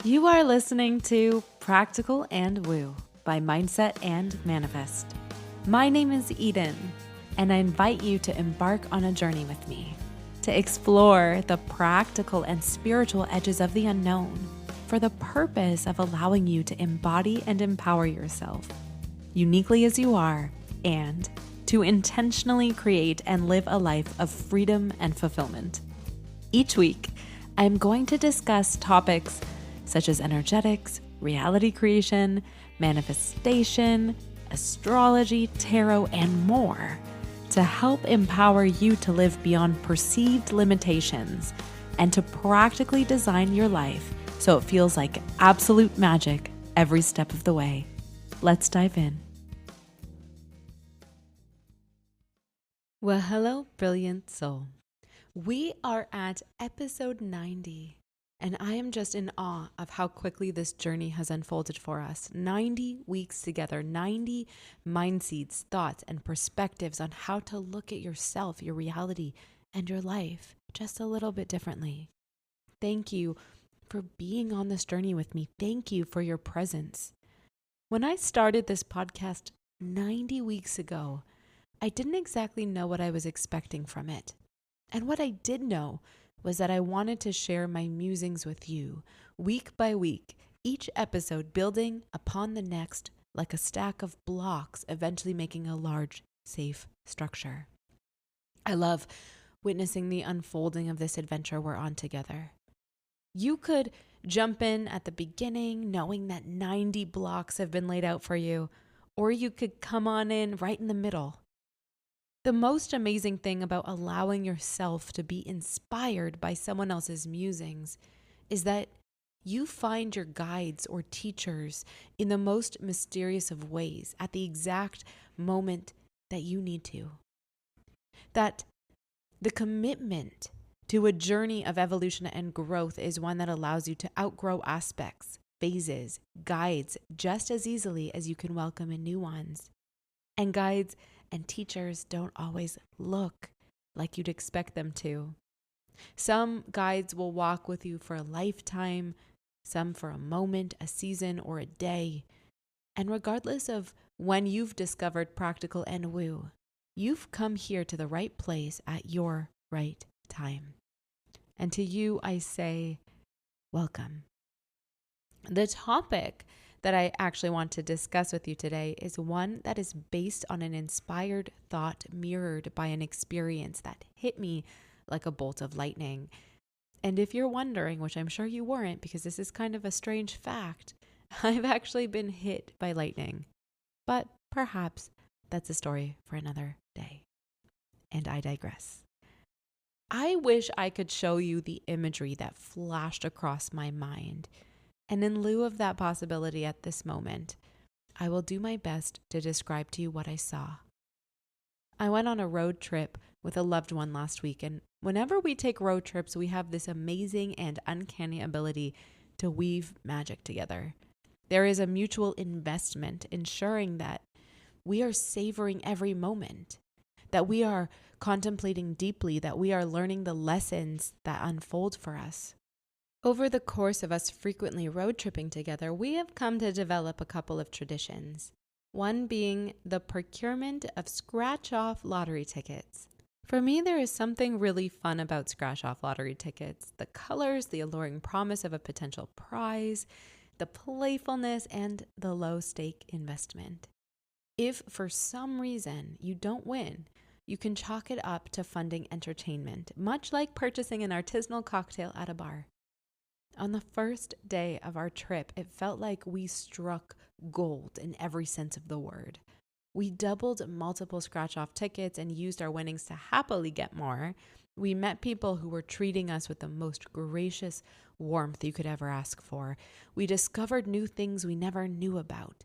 You are listening to Practical and Woo by Mindset and Manifest. My name is Eden, and I invite you to embark on a journey with me to explore the practical and spiritual edges of the unknown for the purpose of allowing you to embody and empower yourself uniquely as you are, and to intentionally create and live a life of freedom and fulfillment. Each week, I am going to discuss topics such as energetics, reality creation, manifestation, astrology, tarot, and more to help empower you to live beyond perceived limitations and to practically design your life so it feels like absolute magic every step of the way. Let's dive in. Well, hello, brilliant soul. We are at episode 90, and I am just in awe of how quickly this journey has unfolded for us. 90 weeks together, 90 mind seeds, thoughts, and perspectives on how to look at yourself, your reality, and your life just a little bit differently. Thank you for being on this journey with me. Thank you for your presence. When I started this podcast 90 weeks ago, I didn't exactly know what I was expecting from it. And what I did know was that I wanted to share my musings with you, week by week, each episode building upon the next like a stack of blocks, eventually making a large, safe structure. I love witnessing the unfolding of this adventure we're on together. You could jump in at the beginning knowing that 90 blocks have been laid out for you, or you could come on in right in the middle. The most amazing thing about allowing yourself to be inspired by someone else's musings is that you find your guides or teachers in the most mysterious of ways at the exact moment that you need to. That the commitment to a journey of evolution and growth is one that allows you to outgrow aspects, phases, guides just as easily as you can welcome in new ones. And guides and teachers don't always look like you'd expect them to. Some guides will walk with you for a lifetime, some for a moment, a season, or a day. And regardless of when you've discovered Practical and Woo, you've come here to the right place at your right time. And to you, I say, welcome. The topic that I actually want to discuss with you today is one that is based on an inspired thought mirrored by an experience that hit me like a bolt of lightning. And if you're wondering, which I'm sure you weren't because this is kind of a strange fact, I've actually been hit by lightning. But perhaps that's a story for another day. And I digress. I wish I could show you the imagery that flashed across my mind. And in lieu of that possibility at this moment, I will do my best to describe to you what I saw. I went on a road trip with a loved one last week, and whenever we take road trips, we have this amazing and uncanny ability to weave magic together. There is a mutual investment ensuring that we are savoring every moment, that we are contemplating deeply, that we are learning the lessons that unfold for us. Over the course of us frequently road tripping together, we have come to develop a couple of traditions. One being the procurement of scratch-off lottery tickets. For me, there is something really fun about scratch-off lottery tickets. The colors, the alluring promise of a potential prize, the playfulness, and the low-stake investment. If for some reason you don't win, you can chalk it up to funding entertainment, much like purchasing an artisanal cocktail at a bar. On the first day of our trip, it felt like we struck gold in every sense of the word. We doubled multiple scratch-off tickets and used our winnings to happily get more. We met people who were treating us with the most gracious warmth you could ever ask for. We discovered new things we never knew about.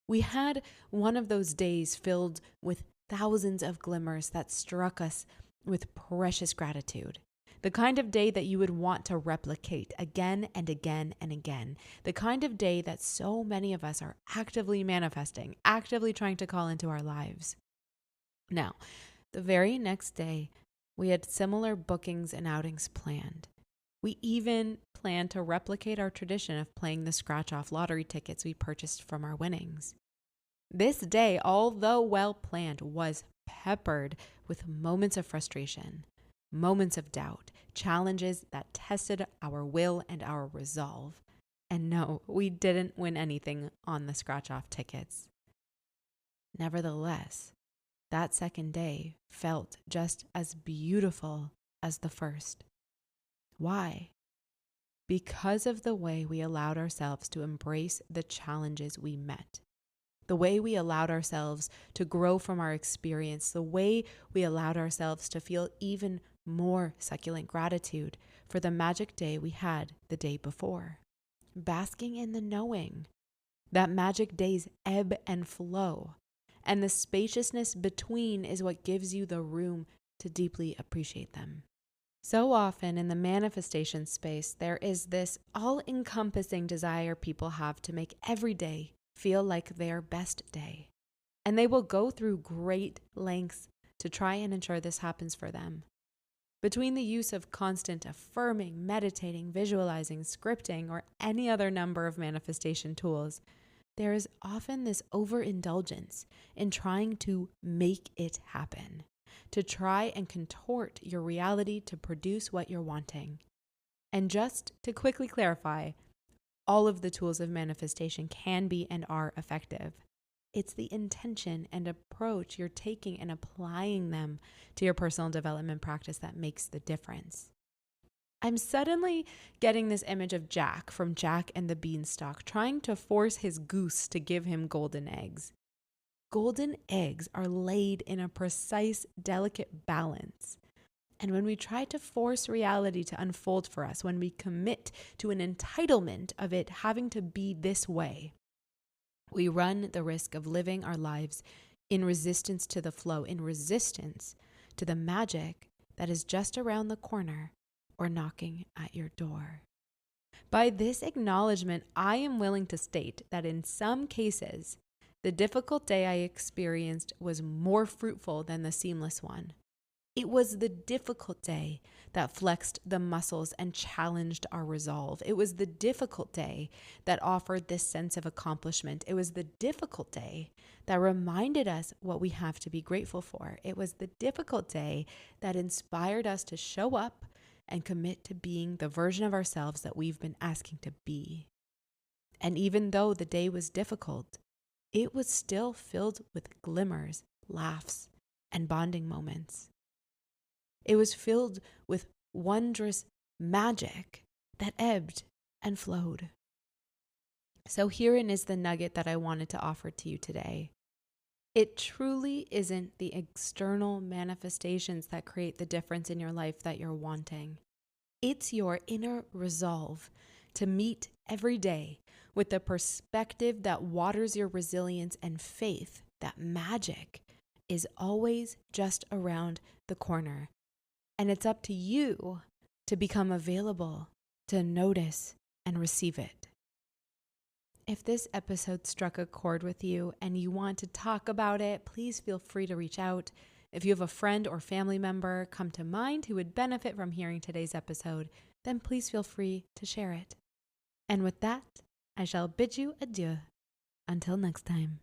We had one of those days filled with thousands of glimmers that struck us with precious gratitude. The kind of day that you would want to replicate again and again and again. The kind of day that so many of us are actively manifesting, actively trying to call into our lives. Now, the very next day, we had similar bookings and outings planned. We even plan to replicate our tradition of playing the scratch-off lottery tickets we purchased from our winnings. This day, although well planned, was peppered with moments of frustration, moments of doubt, challenges that tested our will and our resolve. And no, we didn't win anything on the scratch-off tickets. Nevertheless, that second day felt just as beautiful as the first. Why? Because of the way we allowed ourselves to embrace the challenges we met, the way we allowed ourselves to grow from our experience, the way we allowed ourselves to feel even more succulent gratitude for the magic day we had the day before. Basking in the knowing that magic days ebb and flow, and the spaciousness between is what gives you the room to deeply appreciate them. So often in the manifestation space, there is this all-encompassing desire people have to make every day feel like their best day. And they will go through great lengths to try and ensure this happens for them. Between the use of constant affirming, meditating, visualizing, scripting, or any other number of manifestation tools, there is often this overindulgence in trying to make it happen, to try and contort your reality to produce what you're wanting. And just to quickly clarify, all of the tools of manifestation can be and are effective. It's the intention and approach you're taking and applying them to your personal development practice that makes the difference. I'm suddenly getting this image of Jack from Jack and the Beanstalk trying to force his goose to give him golden eggs. Golden eggs are laid in a precise, delicate balance. And when we try to force reality to unfold for us, when we commit to an entitlement of it having to be this way, we run the risk of living our lives in resistance to the flow, in resistance to the magic that is just around the corner or knocking at your door. By this acknowledgement, I am willing to state that in some cases, the difficult day I experienced was more fruitful than the seamless one. It was the difficult day that flexed the muscles and challenged our resolve. It was the difficult day that offered this sense of accomplishment. It was the difficult day that reminded us what we have to be grateful for. It was the difficult day that inspired us to show up and commit to being the version of ourselves that we've been asking to be. And even though the day was difficult, it was still filled with glimmers, laughs, and bonding moments. It was filled with wondrous magic that ebbed and flowed. So herein is the nugget that I wanted to offer to you today. It truly isn't the external manifestations that create the difference in your life that you're wanting. It's your inner resolve to meet every day with the perspective that waters your resilience and faith that magic is always just around the corner. And it's up to you to become available to notice and receive it. If this episode struck a chord with you and you want to talk about it, please feel free to reach out. If you have a friend or family member come to mind who would benefit from hearing today's episode, then please feel free to share it. And with that, I shall bid you adieu. Until next time.